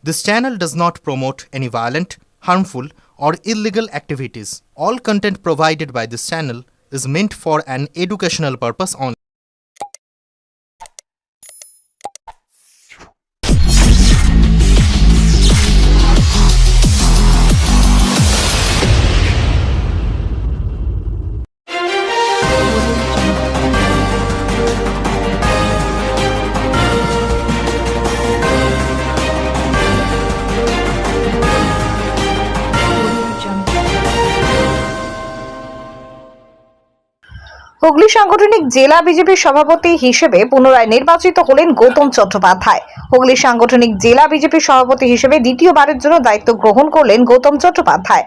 This channel does not promote any violent, harmful, or illegal activities. All content provided by this channel is meant for an educational purpose only. Hooghly সাংগঠনিক জেলা বিজেপির সভাপতি হিসেবে পুনরায় নির্বাচিত হলেন গৌতম চট্টোপাধ্যায়। হুগলি সাংগঠনিক জেলা বিজেপির সভাপতি হিসেবে দ্বিতীয়বারের জন্য দায়িত্ব গ্রহণ করলেন গৌতম চট্টোপাধ্যায়।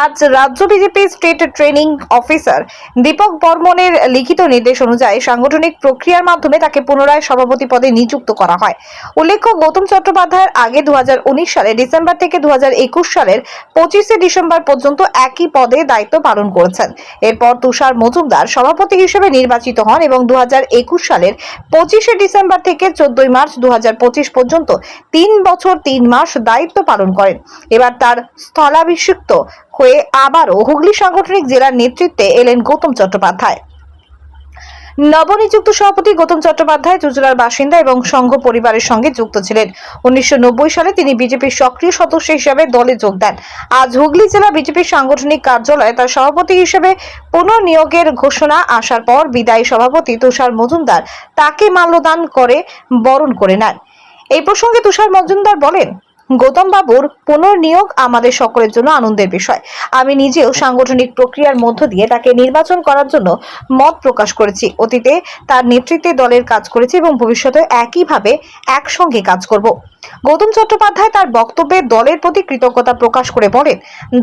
আজ রাজ্য BJP state training officer Dipak বর্মনের লিখিত নির্দেশ অনুযায়ী সাংগঠনিক প্রক্রিয়ার মাধ্যমে তাকে পুনরায় সভাপতি পদে নিযুক্ত করা হয়। উল্লেখ্য, গৌতম চট্টোপাধ্যায়ের আগে 2019 সালের ডিসেম্বর থেকে 2021 সালের 25 ডিসেম্বর পর্যন্ত একই পদে দায়িত্ব পালন করেছেন। এরপর তুষার মজুমদার সভাপতি হিসেবে নির্বাচিত হন এবং 2021 সালের 25 ডিসেম্বর থেকে 14 মার্চ 2025 পর্যন্ত 3 বছর 3 মাস দায়িত্ব পালন করেন। এবার তার স্থলাভিষিক্ত হয়ে আবারও হুগলি সাংগঠনিক জেলার নেতৃত্বে এলেন গৌতম চট্টোপাধ্যায়। নবনিযুক্ত সভাপতি গৌতম চট্টোপাধ্যায় চুঁচুড়ার বাসিন্দা এবং সংঘ পরিবারের সঙ্গে যুক্ত ছিলেন। 1990 সালে তিনি বিজেপির সক্রিয় সদস্য হিসেবে দলে যোগ দেন। আজ হুগলি জেলা বিজেপির সাংগঠনিক কার্যালয়ে তার সভাপতি হিসেবে পুনর্নিয়োগের ঘোষণা আসার পর বিদায়ী সভাপতি তুষার মজুমদার তাকে মাল্যদান করে বরণ করে নেন। এই প্রসঙ্গে তুষার মজুমদার বলেন, গৌতম বাবুর পুনর্নিয়োগ আমাদের সকলের জন্য আনন্দের বিষয়। আমি নিজেও সাংগঠনিক প্রক্রিয়ার মধ্য দিয়ে তাকে নির্বাচন করার জন্য মত প্রকাশ করেছি। অতীতে তার নেতৃত্বে দলের কাজ করেছি এবং ভবিষ্যতে একইভাবে একসঙ্গে কাজ করব। গৌতম চট্টোপাধ্যায় তার বক্তব্যে দলের প্রতি কৃতজ্ঞতা প্রকাশ করে বলেন,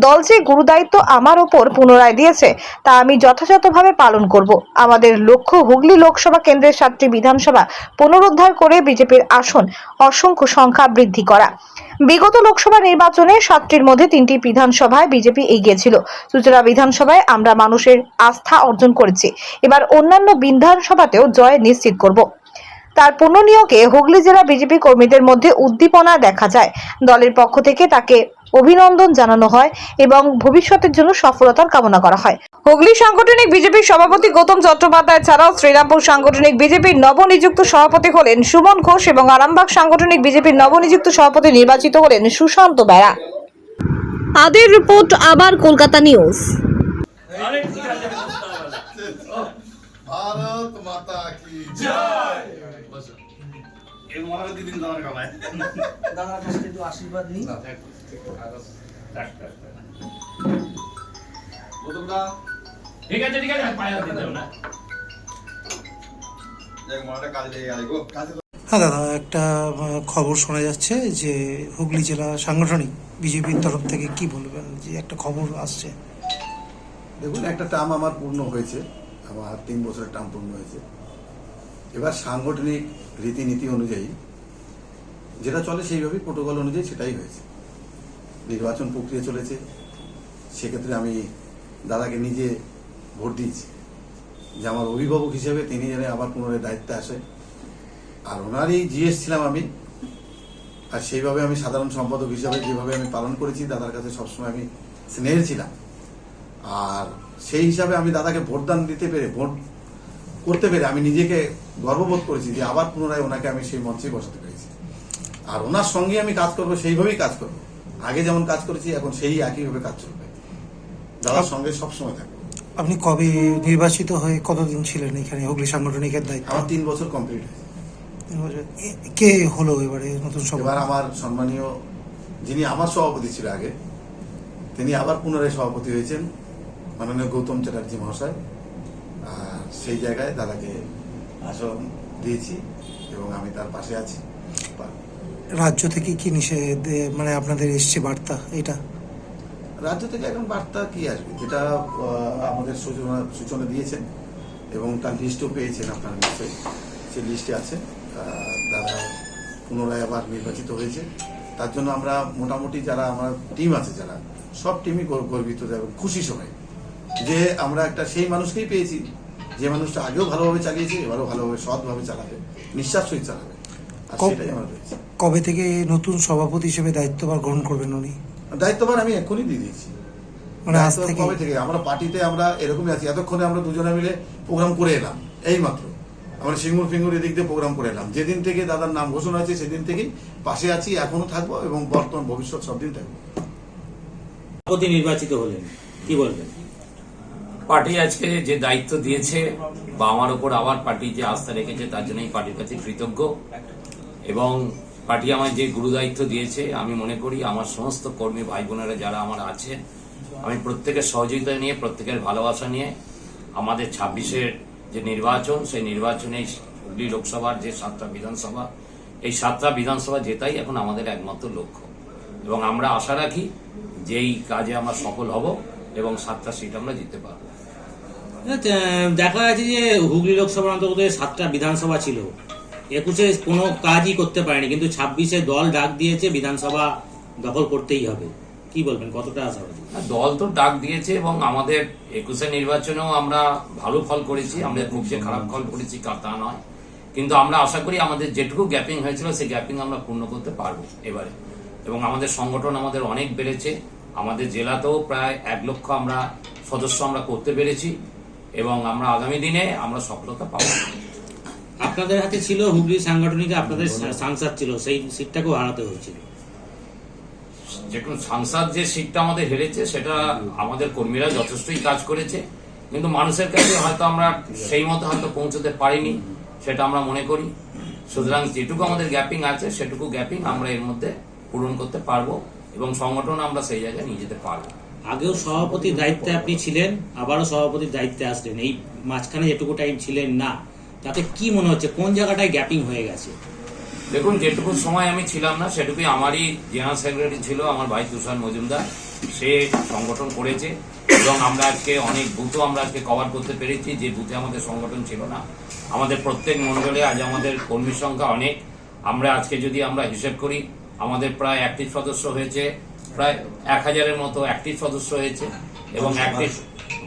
দল যে গুরুদায়িত্ব আমার ওপর পুনরায় দিয়েছে তা আমি যথাযথভাবে পালন করব। আমাদের লক্ষ্য হুগলি লোকসভা কেন্দ্রের 7টি বিধানসভা পুনরুদ্ধার করে বিজেপির আসন অসংখ্য সংখ্যা বৃদ্ধি করা। বিগত লোকসভা নির্বাচনে 7টির মধ্যে 3টি বিধানসভায় বিজেপি এগিয়ে ছিল। চুঁচুড়া বিধানসভায় আমরা মানুষের আস্থা অর্জন করেছি। এবার অন্যান্য বিধানসভাতেও জয় নিশ্চিত করব। তার পুনর্নিয়োগে হুগলি জেলা বিজেপি কর্মীদের মধ্যে উদ্দীপনা দেখা যায়। দলের পক্ষ থেকে তাকে অভিনন্দন জানানো হয় এবং ভবিষ্যতের জন্য সফলতার কামনা করা হয়। হুগলি সাংগঠনিক বিজেপির সভাপতি গৌতম চট্টোপাধ্যায় ছাড়াও শ্রীরামপুর সাংগঠনিক বিজেপির নবনিযুক্ত সভাপতি হলেন সুমন ঘোষ এবং আরামবাগ সাংগঠনিক বিজেপির নবনিযুক্ত সভাপতি নির্বাচিত হলেন সুশান্ত বেড়া। আদের রিপোর্ট আবার কলকাতা নিউজ। भारत माता की जय। এই মহারাজ দিদিন দাদার গলায় দাদার কাছ থেকে একটু আশীর্বাদ নিই। ঠিক আছে পায়া দিতে হবে না যাক মহারাজ কাজে লেগে গেল গো কাজে। হ্যাঁ দাদা, একটা খবর শোনা যাচ্ছে যে হুগলি জেলা সাংগঠনিক বিজেপির তরফ থেকে কি বলবেন, যে একটা খবর আসছে। দেখুন, একটা টার্ম আমার পূর্ণ হয়েছে, আমার 3 বছরের টার্ম পূর্ণ হয়েছে। এবার সাংগঠনিক রীতিনীতি অনুযায়ী যেটা চলে সেইভাবেই প্রোটোকল অনুযায়ী সেটাই হয়েছে। নির্বাচন প্রক্রিয়া চলেছে, সেক্ষেত্রে আমি দাদাকে নিজে ভোট দিয়েছি যে আমার অভিভাবক হিসেবে তিনি যেন আবার পুনরায় দায়িত্বে আসে। আর ওনারই জিএস ছিলাম আমি, আর সেইভাবে আমি সাধারণ সম্পাদক হিসাবে যেভাবে আমি পালন করেছি দাদার কাছে সবসময় আমি স্নেহের ছিলাম। আর সেই হিসাবে আমি দাদাকে ভোটদান দিতে পেরে, ভোট করতে পেরে আমি নিজেকে গর্ববোধ করেছি যে আবার পুনরায় ওনাকে আমি সেই মঞ্চে বসাতে পেরেছি। আর ওনার সঙ্গে আমি কাজ করবো, সেইভাবেই কাজ করবো। আগে যেমন কাজ করেছি এখন সেই একইভাবে কাজ চলবে, দাদার সঙ্গে সবসময় থাকবো। আপনি কবে নির্বাচিত হয়ে কতদিন ছিলেন এখানে হুগলি সাংগঠনিকের দায়িত্ব? আমার 3 বছর কমপ্লিট হয়েছে। কে হলো এবারে নতুন সভাপতি? এবার আমার সম্মানীয় যিনি আমার সভাপতি ছিল আগে, তিনি আবার পুনরায় সভাপতি হয়েছেন, মাননীয় গৌতম চ্যাটার্জি মহাশয়। আর সেই জায়গায় দাদাকে আসন দিয়েছি এবং আমি তার পাশে আছি। রাজ্য থেকে কি নিষেধ, মানে আপনাদের এসছে বার্তা? এটা রাজ্য থেকে এখন বার্তা কি আসবে, যেটা আমাদের সূচনা দিয়েছেন এবং তার লিস্টও পেয়েছেন আপনারা নিশ্চয়ই, সেই লিস্টে আছে। দাদা পুনরায় আবার নির্বাচিত হয়েছে, তার জন্য আমরা মোটামুটি যারা আমার টিম আছে, যারা সব টিমই গর্বিত এবং খুশি সবাই যে আমরা একটা সেই মানুষকেই পেয়েছি যে মানুষটা আগেও ভালোভাবে চালিয়েছে, এবারও ভালোভাবে সৎভাবে চালাবে, নিঃশ্বাস সহিত চালাবে। আর কব- সেটাই আমার রয়েছে। কবে থেকে নতুন সভাপতি হিসেবে দায়িত্বভার গ্রহণ করবেন উনি? দায়িত্বভার আমি এক্ষুনি দিয়ে দিয়েছি। মানে আজ দায়িত্ব থেকে কবে থেকে আমরা পার্টিতে আমরা এরকমই আছি। এতক্ষণে আমরা দুজনে মিলে প্রোগ্রাম করে এলাম, এই মাত্র আমরা সিঙ্গুর ফিঙ্গুর এদিক দিয়ে প্রোগ্রাম করে এলাম। যেদিন থেকে দাদার নাম ঘোষণা হয়েছে সেদিন থেকেই পাশে আছি, এখনো থাকবো এবং বর্তমান ভবিষ্যৎ সব দিন থাকবো। সভাপতি নির্বাচিত হলেন, কি বলবেন? পার্টি আজকে যে দায়িত্ব দিয়েছে বা আমার উপর আবার পার্টি যে আস্থা রেখেছে তার জন্য এই পার্টির কাছে কৃতজ্ঞ। এবং পার্টি আমায় যে গুরু দায়িত্ব দিয়েছে, আমি মনে করি আমার সমস্ত কর্মী ভাই বোনেরা যারা আমার আছে, আমি প্রত্যেকের সহযোগিতা নিয়ে, প্রত্যেকের ভালোবাসা নিয়ে আমাদের 26-এর যে নির্বাচন, সেই নির্বাচনে হুগলি লোকসভার যে 7টা বিধানসভা, এই 7টা বিধানসভা জেতাই এখন আমাদের একমাত্র লক্ষ্য। এবং আমরা আশা রাখি যে এই কাজে আমরা সফল হব এবং 7টা সিট আমরা জিততে পারবো। দেখা যাচ্ছে যে হুগলি লোকসভার অন্তর্গত 7টা বিধানসভা ছিল, 21-এ কোনো কাজই করতে পারেনি, কিন্তু 26-এ দল ডাক দিয়েছে বিধানসভা দখল করতেই হবে। কি বলবেন, কতটা আশাবাদী? দল তো ডাক দিয়েছে এবং আমাদের 21-এর নির্বাচনেও আমরা ভালো ফল করেছি, আমরা খুব যে খারাপ ফল করেছি তা নয়, কিন্তু আমরা আশা করি আমাদের যেটুকু গ্যাপিং হয়েছিল সেই গ্যাপিং আমরা পূর্ণ করতে পারবো এবারে। এবং আমাদের সংগঠন আমাদের অনেক বেড়েছে, আমাদের জেলাতেও প্রায় 1 লক্ষ আমরা সদস্য আমরা করতে পেরেছি এবং আমরা আগামী দিনে আমরা সফলতা পাবো। আপনাদের হাতে ছিল হুগলি সাংগঠনিকে, আপনাদের সাংসদ ছিল, সেই সিটটাকেও হারাতে হয়েছিল। যে কোনো সাংসদ যে সিটটা আমাদের হেরেছে সেটা আমাদের কর্মীরা যথেষ্টই কাজ করেছে, কিন্তু মানুষের কাছে হয়তো আমরা সেই মতো হয়তো পৌঁছতে পারিনি, সেটা আমরা মনে করি। সুতরাং যেটুকু আমাদের গ্যাপিং আছে সেটুকু গ্যাপিং আমরা এর মধ্যে পূরণ করতে পারবো এবং সংগঠন আমরা সেই জায়গায় নিয়ে যেতে পারবো। আগেও সভাপতির দায়িত্বে আপনি ছিলেন, আবারও সভাপতির দায়িত্বে আসলেন, এই মাঝখানে যেটুকু টাইম ছিলেন না, তাতে কি মনে হচ্ছে কোন জায়গাটায় গ্যাপিং হয়ে গেছে? দেখুন, যেটুকু সময় আমি ছিলাম না সেটুকুই আমারই জেনারেল সেক্রেটারি ছিল আমার ভাই তুষার মজুমদার, সে সংগঠন করেছে এবং আমরা আজকে অনেক বুথও আমরা আজকে কভার করতে পেরেছি যে বুথে আমাদের সংগঠন ছিল না। আমাদের প্রত্যেক মণ্ডলে আজ আমাদের কর্মী সংখ্যা অনেক। আমরা আজকে যদি আমরা হিসেব করি, আমাদের প্রায় অ্যাক্টিভ সদস্য হয়েছে প্রায় 1000-এর মতো অ্যাক্টিভ সদস্য হয়েছে এবং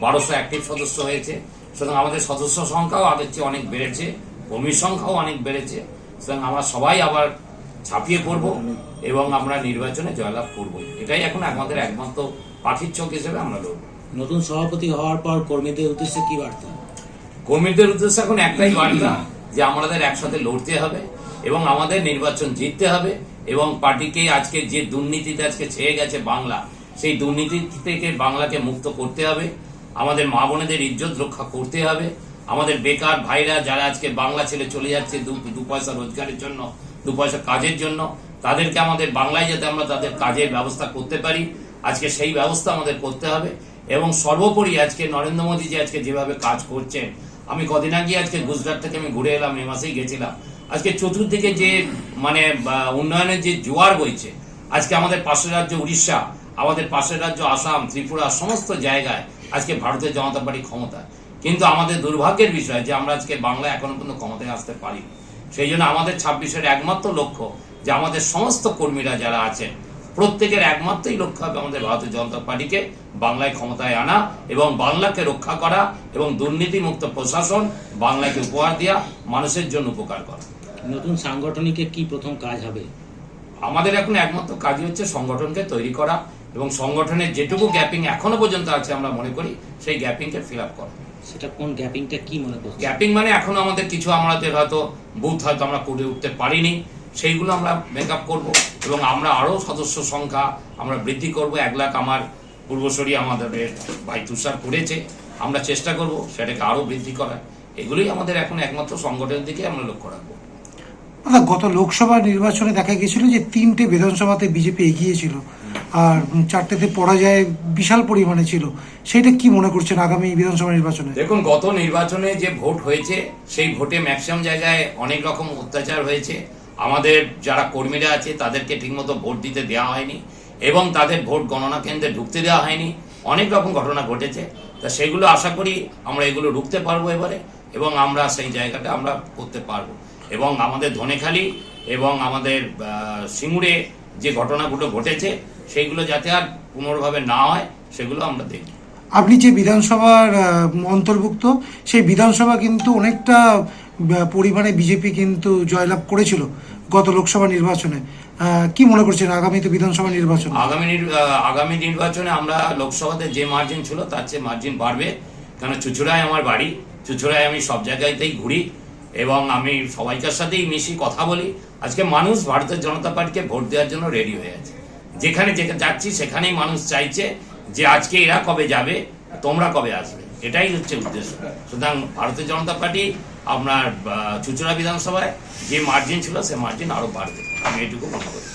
1200 অ্যাক্টিভ সদস্য হয়েছে। সুতরাং আমাদের সদস্য সংখ্যাও আগের চেয়ে অনেক বেড়েছে, কর্মীর সংখ্যাও অনেক বেড়েছে। সুতরাং আমরা সবাই আবার ছাপিয়ে পড়ব এবং আমরা নির্বাচনে জয়লাভ করব, এটাই এখন আমাদের একমাত্র পাখির চোখ হিসেবে আমরা লড়ব। নতুন সভাপতি হওয়ার পর কর্মীদের উদ্দেশ্যে কি বার্তা? কর্মীদের উদ্দেশ্যে এখন একটাই বার্তা যে আমাদের একসাথে লড়তে হবে এবং আমাদের নির্বাচন জিততে হবে এবং পার্টিকে আজকে যে দুর্নীতিতে আজকে ছেয়ে গেছে বাংলা, সেই দুর্নীতি থেকে বাংলাকে মুক্ত করতে হবে। আমাদের মা বোনেদের ইজ্জত রক্ষা করতে হবে। আমাদের বেকার ভাইরা যারা আজকে বাংলা ছেড়ে চলে যাচ্ছে দু পয়সা রোজগারের জন্য, 2 পয়সা কাজের জন্য, তাদেরকে আমাদের বাংলায় যাতে আমরা তাদের কাজের ব্যবস্থা করতে পারি, আজকে সেই ব্যবস্থা আমাদের করতে হবে। এবং সর্বোপরি আজকে নরেন্দ্র মোদী যে আজকে যেভাবে কাজ করছেন, আমি কদিন আগে আজকে গুজরাট থেকে আমি ঘুরে এলাম, এই মাসেই গেছিলাম। আজকে চতুর্দিকে যে মানে উন্নয়নের যে জোয়ার বইছে, আজকে আমাদের পাশের রাজ্য উড়িষ্যা, আমাদের পাশের রাজ্য আসাম, ত্রিপুরা, সমস্ত জায়গায় আজকে ভারতীয় জনতা পার্টি ক্ষমতা। কিন্তু আমাদের দুর্ভাগ্যের বিষয় যে আমরা আজকে বাংলা এখনো পর্যন্ত ক্ষমতায় আসতে পারি। সেই জন্য আমাদের 26-এর একমাত্র লক্ষ্য যে আমাদের সমস্ত কর্মীরা যারা আছেন প্রত্যেকের একমাত্রই লক্ষ্য হবে আমাদের ভারতীয় জনতা পার্টিকে বাংলায় ক্ষমতায় আনা এবং বাংলাকে রক্ষা করা এবং দুর্নীতিমুক্ত প্রশাসন বাংলাকে উপহার দেওয়া, মানুষের জন্য উপকার করা। নতুন সাংগঠনিকে কি প্রথম কাজ হবে? আমাদের এখন একমাত্র কাজই হচ্ছে সংগঠনকে তৈরি করা এবং সংগঠনের যেটুকু গ্যাপিং এখনো পর্যন্ত আছে আমরা মনে করি সেই গ্যাপিংকে ফিল আপ করা। সেটা কোন গ্যাপিংটা কি মনে করছেন? গ্যাপিং মানে এখনো আমাদের কিছু আমাদের হয়তো বুথ হয়তো আমরা করে উঠতে পারিনি, সেইগুলো আমরা মেক আপ করবো এবং আমরা আরো সদস্য সংখ্যা আমরা বৃদ্ধি করব। 1 লাখ আমার পূর্বসরী আমাদের ভাই তুষার করেছে, আমরা চেষ্টা করব সেটাকে আরো বৃদ্ধি করার। এগুলোই আমাদের এখন একমাত্র সংগঠনের দিকে আমরা লক্ষ্য রাখবো। গত লোকসভা নির্বাচনে দেখা গিয়েছিল যে 3টে বিধানসভাতে বিজেপি এগিয়েছিল আর 4টেতে পরাজয় বিশাল পরিমাণে ছিল, সেটা কি মনে করছেন আগামী বিধানসভা নির্বাচনে? দেখুন, গত নির্বাচনে যে ভোট হয়েছে সেই ভোটে ম্যাক্সিমাম জায়গায় অনেক রকম অত্যাচার হয়েছে। আমাদের যারা কর্মীরা আছে তাদেরকে ঠিকমতো ভোট দিতে দেওয়া হয়নি এবং তাদের ভোট গণনা কেন্দ্রে ঢুকতে দেওয়া হয়নি, অনেক রকম ঘটনা ঘটেছে। তা সেগুলো আশা করি আমরা এগুলো রুখতে পারবো এবারে এবং আমরা সেই জায়গাটা আমরা করতে পারবো। এবং আমাদের ধনেখালি এবং আমাদের সিঙ্গুরে যে ঘটনাগুলো ঘটেছে সেইগুলো যাতে আর পুনর্ভাবে না হয় সেগুলো আমরা দেখব। আপনি যে বিধানসভার অন্তর্ভুক্ত, সেই বিধানসভা কিন্তু অনেকটা পরিমাণে বিজেপি কিন্তু জয়লাভ করেছিল, গত লোকসভা নির্বাচনে কি মনে করছেন আগামীতে বিধানসভা নির্বাচন? আগামী নির্বাচনে আমরা লোকসভাতে যে মার্জিন ছিল তার চেয়ে মার্জিন বাড়বে, কেন চুঁচুড়ায় আমার বাড়ি, চুঁচুড়ায় আমি সব জায়গাতেই ঘুরি এবং আমি সবাইকার সাথেই মিশি, কথা বলি। আজকে মানুষ ভারতীয় জনতা পার্টিকে ভোট দেওয়ার জন্য রেডি হয়ে আছে। যেখানে যাচ্ছি সেখানেই মানুষ চাইছে যে আজকে এরা কবে যাবে, তোমরা কবে আসবে, এটাই হচ্ছে উদ্দেশ্য। সুতরাং ভারতীয় জনতা পার্টি আপনার চুঁচুড়া বিধানসভায় যে মার্জিন ছিল সে মার্জিন আরো বাড়বে, আমি এটুকু মনে করি।